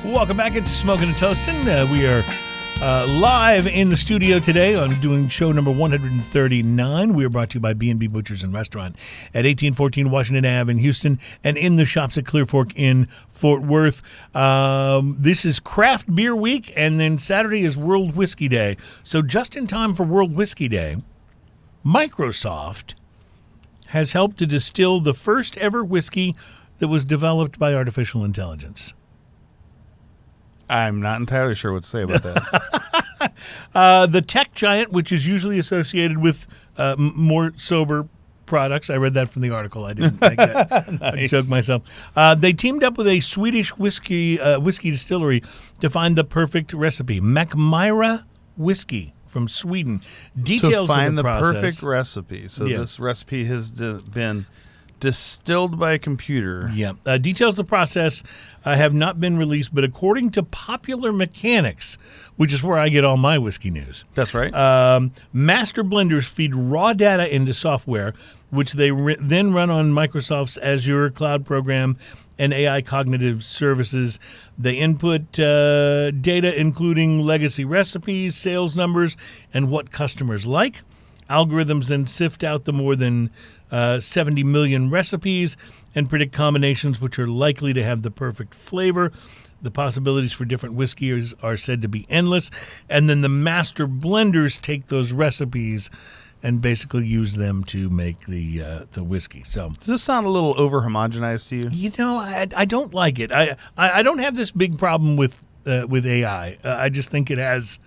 Welcome back. It's Smoking and Toasting. We are live in the studio today on doing show number 139. We are brought to you by B&B Butchers and Restaurant at 1814 Washington Ave in Houston and in the shops at Clear Fork in Fort Worth. This is Craft Beer Week, and then Saturday is World Whiskey Day. So just in time for World Whiskey Day, Microsoft has helped to distill the first ever whiskey that was developed by artificial intelligence. I'm not entirely sure what to say about that. The tech giant, which is usually associated with more sober products. I read that from the article. I didn't make that. Nice. I joked myself. They teamed up with a Swedish whiskey distillery to find the perfect recipe. Macmyra Whiskey from Sweden. Details to find of the process. perfect recipe. So Yeah. this recipe has been distilled by a computer. Yeah. Details of the process have not been released, but according to Popular Mechanics, which is where I get all my whiskey news, That's right. master blenders feed raw data into software, which they then run on Microsoft's Azure cloud program and AI cognitive services. They input data including legacy recipes, sales numbers, and what customers like. Algorithms then sift out the more than 70 million recipes and predict combinations which are likely to have the perfect flavor. The possibilities for different whiskeys are said to be endless. And then the master blenders take those recipes and basically use them to make the whiskey. So, Does this sound a little over-homogenized to you? you know, I don't like it. I don't have this big problem with AI. I just think it has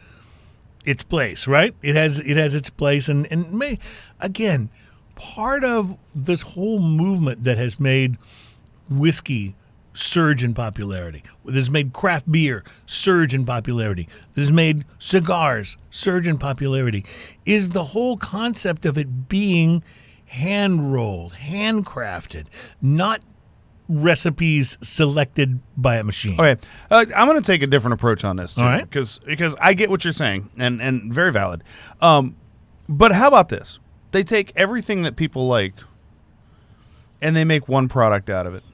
its place, right? It has its place, and again, part of this whole movement that has made whiskey surge in popularity, that has made craft beer surge in popularity, that has made cigars surge in popularity, is the whole concept of it being hand-rolled, handcrafted, not recipes selected by a machine. Okay, I'm going to take a different approach on this, too. All right. Because I get what you're saying, and very valid. But how about this? They take everything that people like, and they make one product out of it.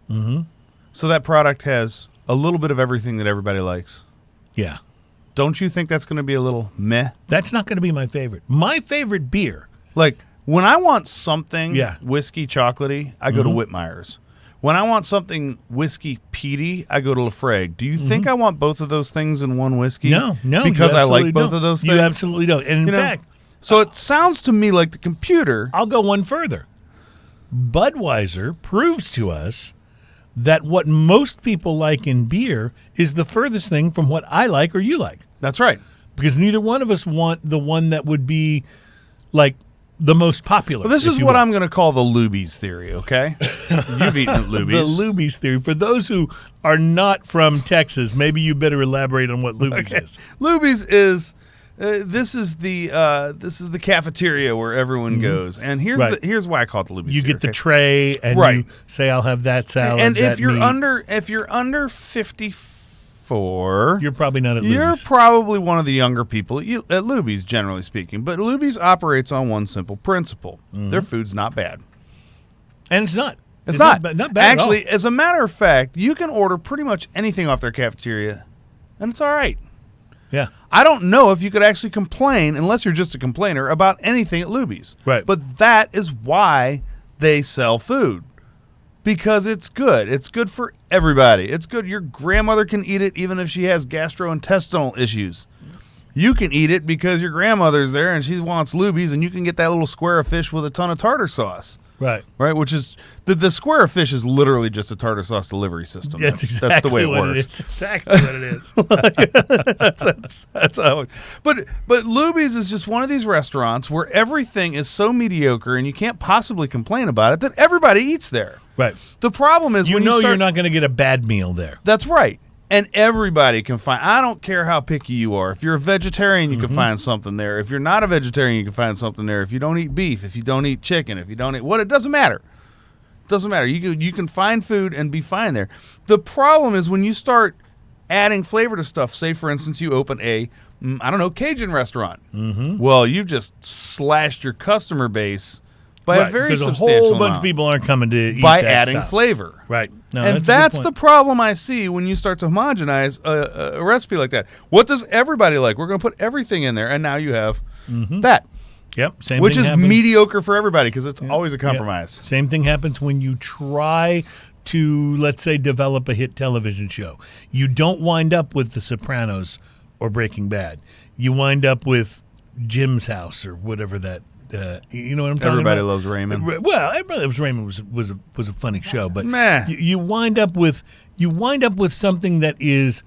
Mm-hmm. So that product has a little bit of everything that everybody likes. Yeah. Don't you think that's going to be a little meh? That's not going to be my favorite. My favorite beer. Like, when I want something Yeah. whiskey chocolatey, I go to Whitmeyer's. When I want something whiskey peaty, I go to Lafrague. Do you think I want both of those things in one whiskey? No. Because you I absolutely like both don't. of those things? You absolutely don't. And in fact, So it sounds to me like the computer. I'll go one further. Budweiser proves to us that what most people like in beer is the furthest thing from what I like or you like. That's right. Because neither one of us want the one that would be like the most popular. Well, this is what I'm going to call the Luby's theory, okay? You've eaten at Luby's. The Luby's theory. For those who are not from Texas, maybe you better elaborate on what Luby's is. Luby's is this is the cafeteria where everyone goes, and here's why I call it the Luby's. You get the tray, and you say, "I'll have that salad." And that if you're meat. under 54, you're probably not at Luby's. You're probably one of the younger people at Luby's, generally speaking. But Luby's operates on one simple principle: their food's not bad. And it's not. It's not. Not bad Actually, at all. as a matter of fact, you can order pretty much anything off their cafeteria, and it's all right. Yeah. I don't know if you could actually complain, unless you're just a complainer, about anything at Luby's. Right. But that is why they sell food. Because it's good. It's good for everybody. It's good. Your grandmother can eat it even if she has gastrointestinal issues. You can eat it because your grandmother's there and she wants Luby's, and you can get that little square of fish with a ton of tartar sauce. Right. Right, which is the square of fish is literally just a tartar sauce delivery system. That's exactly that's the way it what works. It is. Exactly what it is. That's how it, but Luby's is just one of these restaurants where everything is so mediocre and you can't possibly complain about it that everybody eats there. Right. The problem is You when know you start, you're not going to get a bad meal there. That's right. And everybody can find, I don't care how picky you are. If you're a vegetarian, you can find something there. If you're not a vegetarian, you can find something there. If you don't eat beef, if you don't eat chicken, if you don't eat, it doesn't matter. It doesn't matter. You can find food and be fine there. The problem is when you start adding flavor to stuff. Say, for instance, you open a, Cajun restaurant. Well, you've just slashed your customer base by right, a very because substantial a whole bunch amount of people aren't coming to eat by that adding stuff. flavor. Right. No, And a good that's point. the problem I see when you start to homogenize a recipe like that. What does everybody like? We're going to put everything in there, and now you have that. Yep. Same Which thing is happens. mediocre for everybody because it's always a compromise. Same thing happens when you try to, let's say, develop a hit television show. You don't wind up with The Sopranos or Breaking Bad. You wind up with Jim's House or whatever that. You know what I'm talking Everybody about? loves Raymond. Well, Everybody Loves Raymond was a funny show, but Meh. you wind up with something that is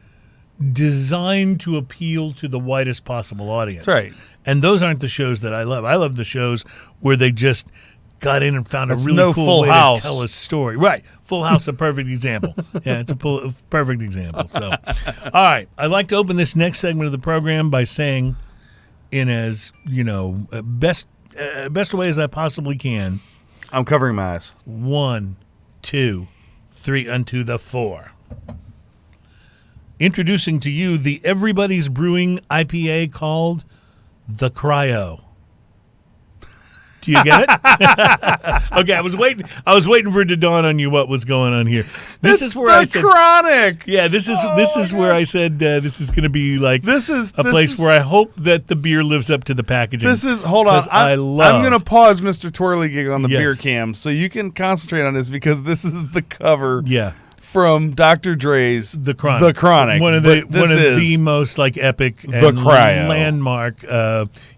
designed to appeal to the widest possible audience. That's right. And those aren't the shows that I love. I love the shows where they just got in and found That's a really no cool Full way House. to tell a story. Right. Full House, a perfect example. Yeah, it's a perfect example. So, all right. I'd like to open this next segment of the program by saying, in as, best way as I possibly can, I'm covering my eyes. 1, 2, 3 unto the 4. Introducing to you the Everybody's Brewing IPA called the Cryo. Do you get it? Okay, I was waiting for it to dawn on you what was going on here. This is where I said chronic. Yeah, this is where I said this is going to be like This is a place where I hope that the beer lives up to the packaging. Hold on. 'Cause I'm going to pause Mr. Twirlygig on the Yes. beer cam so you can concentrate on this because this is the cover Yeah. from Dr. Dre's The Chronic. The Chronic. One of But this is the most like epic and The Cryo. landmark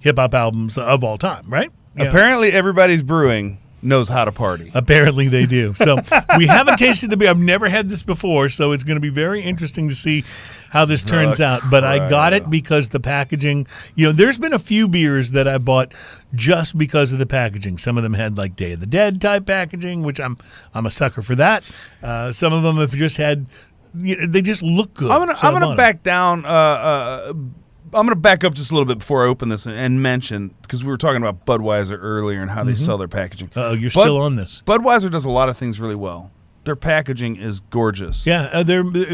hip hop albums of all time, right? Yeah. Apparently everybody's brewing knows how to party. Apparently they do. So we haven't tasted the beer. I've never had this before, so it's going to be very interesting to see how this turns out. But I got it because the packaging, there's been a few beers that I bought just because of the packaging. Some of them had like Day of the Dead type packaging, which I'm a sucker for that. Some of them have just had, they just look good. I'm gonna back down. I'm going to back up just a little bit before I open this and mention, because we were talking about Budweiser earlier and how they sell their packaging. Oh, you're still on this. Budweiser does a lot of things really well. Their packaging is gorgeous. Yeah,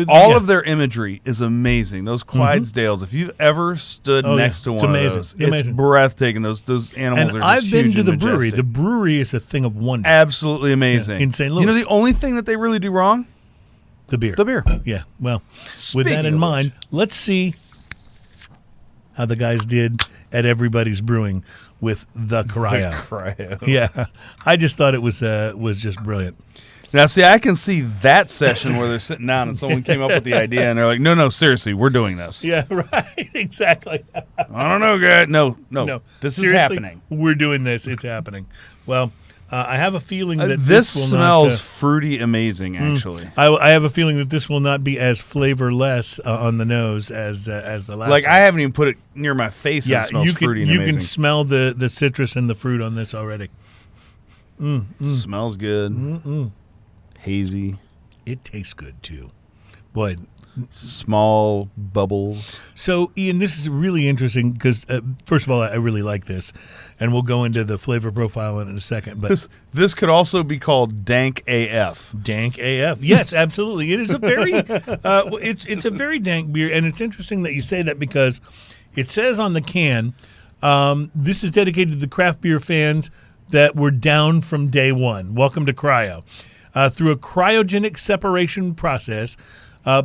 All of their imagery is amazing. Those Clydesdales, if you've ever stood next to one amazing. of those, It's amazing. it's breathtaking. Those animals And are I've just been huge to and the brewery. majestic. The brewery is a thing of wonder. Absolutely amazing. in St. You know Louis. the only thing that they really do wrong? The beer. The beer. Yeah. Well, Speaking with that in of mind, let's see how the guys did at Everybody's Brewing with the Cryo. Cryo. Yeah, I just thought it was just brilliant. Now, see, I can see that session where they're sitting down and someone came up with the idea and they're like, no, seriously, we're doing this. Yeah, right. Exactly. I don't know, guys. No. This Seriously, is happening. We're doing this. It's happening. Well, I have a feeling that This will smells not, fruity amazing, actually. I have a feeling that this will not be as flavorless on the nose as the last. Like, one. I haven't even put it near my face and Yeah, it smells fruity and you amazing. can smell the citrus and the fruit on this already. Smells good. Hazy. It tastes good too, boy. Small bubbles. So, Ian, this is really interesting because, first of all, I really like this, and we'll go into the flavor profile in a second. But This could also be called Dank AF. dank AF, yes, absolutely. It is a very, it's a very dank beer, and it's interesting that you say that because it says on the can, this is dedicated to the craft beer fans that were down from day one. Welcome to Cryo. Through a cryogenic separation process,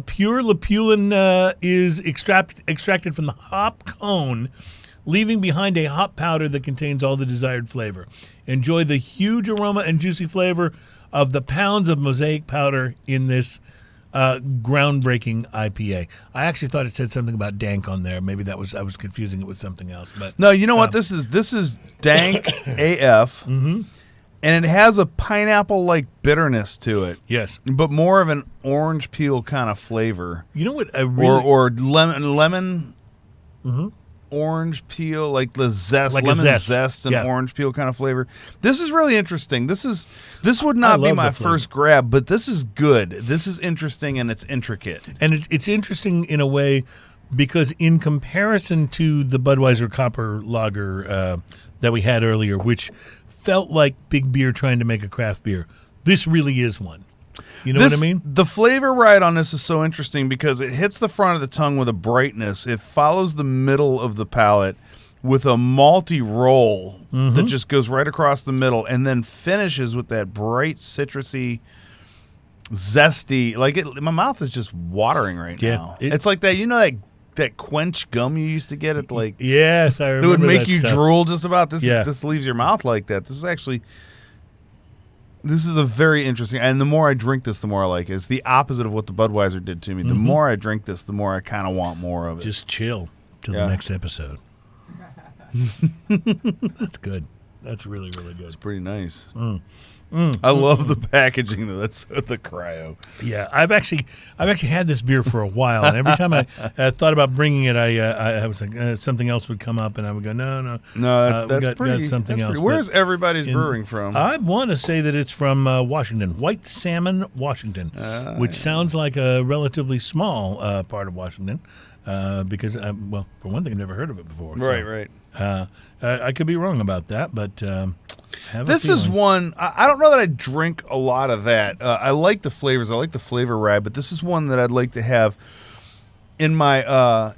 pure lapulin is extracted from the hop cone, leaving behind a hop powder that contains all the desired flavor. Enjoy the huge aroma and juicy flavor of the pounds of mosaic powder in this groundbreaking IPA. I actually thought it said something about dank on there. Maybe I was confusing it with something else. But No, you know what? This is Dank AF. And it has a pineapple-like bitterness to it. yes, But more of an orange peel kind of flavor. you know what I really Or lemon orange peel, like the zest, Like a lemon zest. zest and Yeah. orange peel kind of flavor. This is really interesting. This would not be love my the flavor. first grab, but this is good. This is interesting and it's intricate. And it's interesting in a way because in comparison to the Budweiser Copper Lager that we had earlier, which felt like big beer trying to make a craft beer, this really is one. You know what I mean? The flavor ride on this is so interesting because it hits the front of the tongue with a brightness. It follows the middle of the palate with a malty roll that just goes right across the middle and then finishes with that bright citrusy, zesty. Like my mouth is just watering right now. It's like that, that quench gum you used to get at yes, I remember. It would make you stuff. drool just about this. Yeah. This leaves your mouth like that. This is a very interesting, and the more I drink this, the more I like it. It's the opposite of what the Budweiser did to me. The more I drink this, the more I kind of want more of it. Just chill till the next episode. That's good. That's really, really good. It's pretty nice. I love the packaging though. That's the Cryo. Yeah, I've actually had this beer for a while, and every time I thought about bringing it, I was like something else would come up, and I would go, no. That's pretty. Got something else. Where's everybody's brewing from? I want to say that it's from Washington, White Salmon, Washington, which sounds like a relatively small part of Washington, because for one thing, I've never heard of it before. Right. I could be wrong about that, but. This is one, I don't know that I drink a lot of that. I like the flavors. I like the flavor ride, but this is one that I'd like to have in my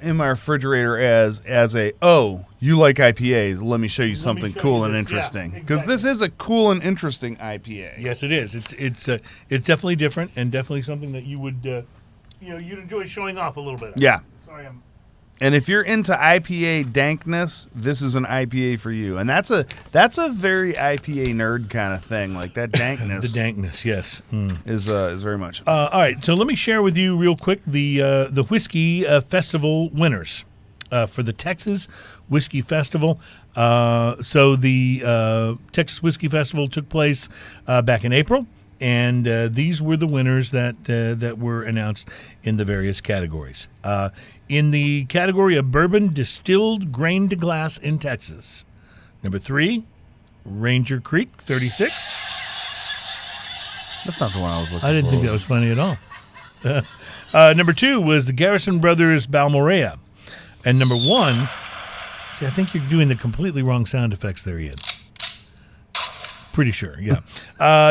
refrigerator as you like IPAs. Let me show you something cool and interesting. Because this is a cool and interesting IPA. Yes, it is. It's definitely different and definitely something that you would you'd enjoy showing off a little bit. Yeah. Sorry, And if you're into IPA dankness, this is an IPA for you. And that's a very IPA nerd kind of thing, like that dankness. The dankness, yes, is very much. All right, so let me share with you real quick the whiskey festival winners for the Texas Whiskey Festival. So the Texas Whiskey Festival took place back in April. And these were the winners that were announced in the various categories. In the category of bourbon distilled grain to glass in Texas, number 3, Ranger Creek 36. That's not the one I was looking for. I didn't think that was funny at all. Number 2 was the Garrison Brothers Balmorea. And number 1, see, I think you're doing the completely wrong sound effects there, Ian. Pretty sure, yeah.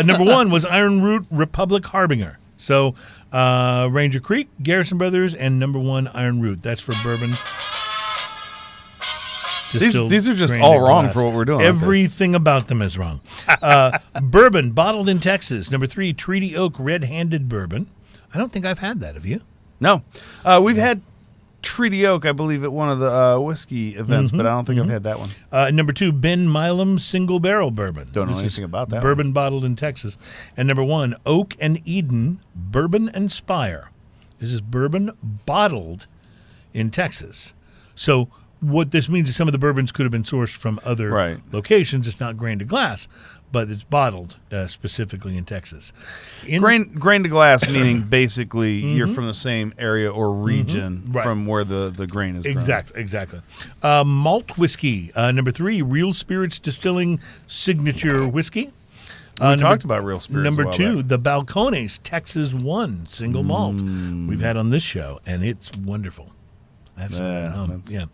Number 1 was Iron Root Republic Harbinger. So Ranger Creek, Garrison Brothers, and number 1 Iron Root. That's for bourbon. These are just all wrong for what we're doing. Everything about them is wrong. Bourbon bottled in Texas. Number 3 Treaty Oak Red-Handed Bourbon. I don't think I've had that. Have you? No, we've had Treaty Oak, I believe, at one of the whiskey events, but I don't think I've had that one. Number 2, Ben Milam Single Barrel Bourbon. Don't know anything about that. Bourbon bottled in Texas. And number 1, Oak and Eden Bourbon and Spire. This is bourbon bottled in Texas. So what this means is some of the bourbons could have been sourced from other locations. It's not grain to glass, but it's bottled specifically in Texas. Grain to glass, meaning basically you're from the same area or region from where the grain is grown. Exactly. Malt whiskey, number 3, Real Spirits Distilling Signature Whiskey. We talked about Real Spirits. Number 2, the Balcones Texas 1 Single Malt. We've had on this show, and it's wonderful. I have some at home. Yeah.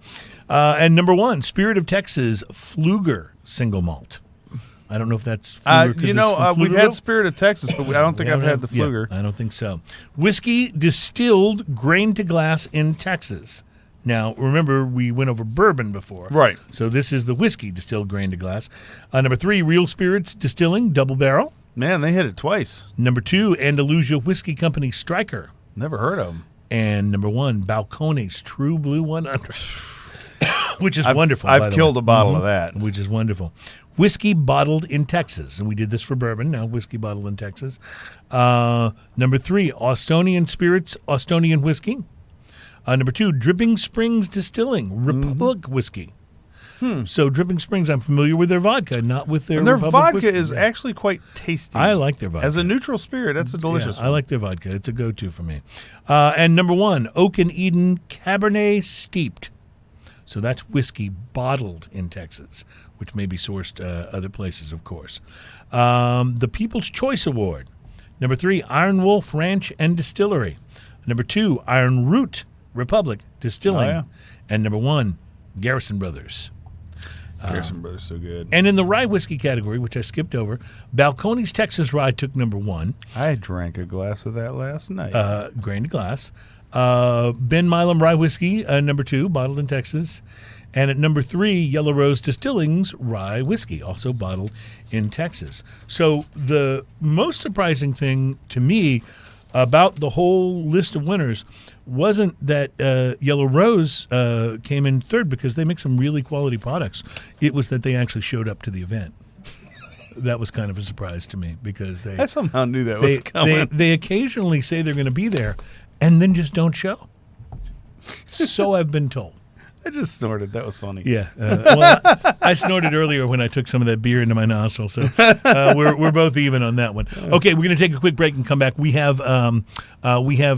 And number 1, Spirit of Texas Pfluger Single Malt. I don't know if that's Pfluger. We've had Spirit of Texas, but I don't think I've had the Pfluger. Yeah, I don't think so. Whiskey distilled grain to glass in Texas. Now, remember, we went over bourbon before. Right. So this is the whiskey distilled grain to glass. Number 3, Real Spirits Distilling Double Barrel. Man, they hit it twice. Number 2, Andalusia Whiskey Company Striker. Never heard of them. And number 1, Balcones True Blue 100, which is wonderful. I've killed a bottle of that. Which is wonderful. Whiskey bottled in Texas. And we did this for bourbon. Now whiskey bottled in Texas. Number 3, Austonian Spirits, Austonian Whiskey. Number 2, Dripping Springs Distilling, Republic Whiskey. So Dripping Springs, I'm familiar with their vodka, not with their Republic vodka whiskey. is actually quite tasty. I like their vodka. As a neutral spirit, that's a delicious one. I like their vodka. It's a go-to for me. And number 1, Oak and Eden Cabernet Steeped. So that's whiskey bottled in Texas, which may be sourced other places, of course. The People's Choice Award. Number 3, Iron Wolf Ranch and Distillery. Number 2, Iron Root Republic Distilling. And number 1, Garrison Brothers. Garrison Brothers, so good. And in the rye whiskey category, which I skipped over, Balcones Texas Rye took number 1. I drank a glass of that last night. Grain to glass. Ben Milam Rye Whiskey, number 2, bottled in Texas. And at number 3, Yellow Rose Distilling's Rye Whiskey, also bottled in Texas. So the most surprising thing to me about the whole list of winners wasn't that Yellow Rose came in third, because they make some really quality products. It was that they actually showed up to the event. That was kind of a surprise to me, because I somehow knew that was coming. They occasionally say they're going to be there and then just don't show. So I've been told. I just snorted. That was funny. Yeah. Well, I snorted earlier when I took some of that beer into my nostril, so we're both even on that one. Okay, we're going to take a quick break and come back. We have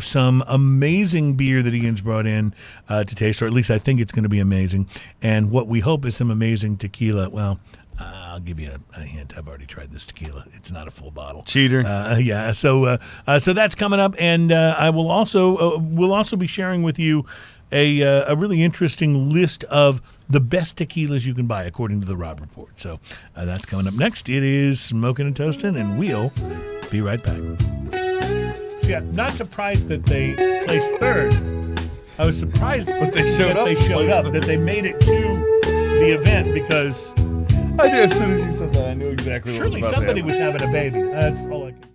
some amazing beer that Ian's brought in to taste, or at least I think it's going to be amazing, and what we hope is some amazing tequila. Well, I'll give you a hint. I've already tried this tequila. It's not a full bottle. Cheater. Yeah. So that's coming up, and I will also we'll also be sharing with you a really interesting list of the best tequilas you can buy according to the Rob Report. So that's coming up next. It is Smoking and Toasting, and we'll be right back. So yeah, not surprised that they placed third. I was surprised that they showed up, that they made it to the event, because I knew as soon as you said that, I knew exactly what was about to happen. Surely somebody was having a baby. That's all I can